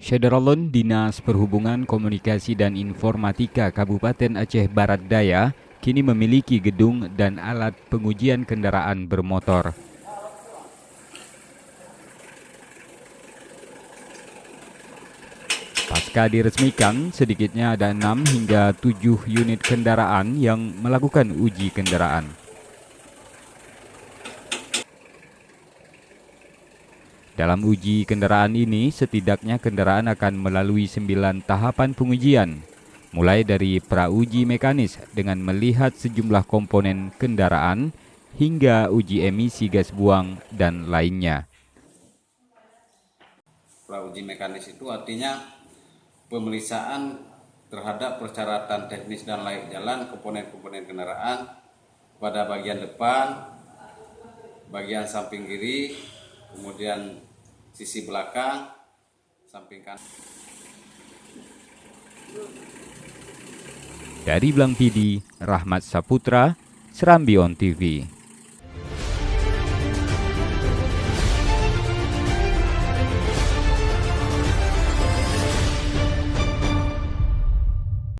Syederalun Dinas Perhubungan Komunikasi dan Informatika Kabupaten Aceh Barat Daya kini memiliki gedung dan alat pengujian kendaraan bermotor. Pasca diresmikan, sedikitnya ada 6 hingga 7 unit kendaraan yang melakukan uji kendaraan. Dalam uji kendaraan ini, setidaknya kendaraan akan melalui 9 tahapan pengujian, mulai dari pra-uji mekanis dengan melihat sejumlah komponen kendaraan, hingga uji emisi gas buang dan lainnya. Pra-uji mekanis itu artinya pemeriksaan terhadap persyaratan teknis dan layak jalan komponen-komponen kendaraan pada bagian depan, bagian samping kiri, kemudian sisi belakang, samping kanan. Dari Blang PD, Rahmat Saputra, Serambi On TV.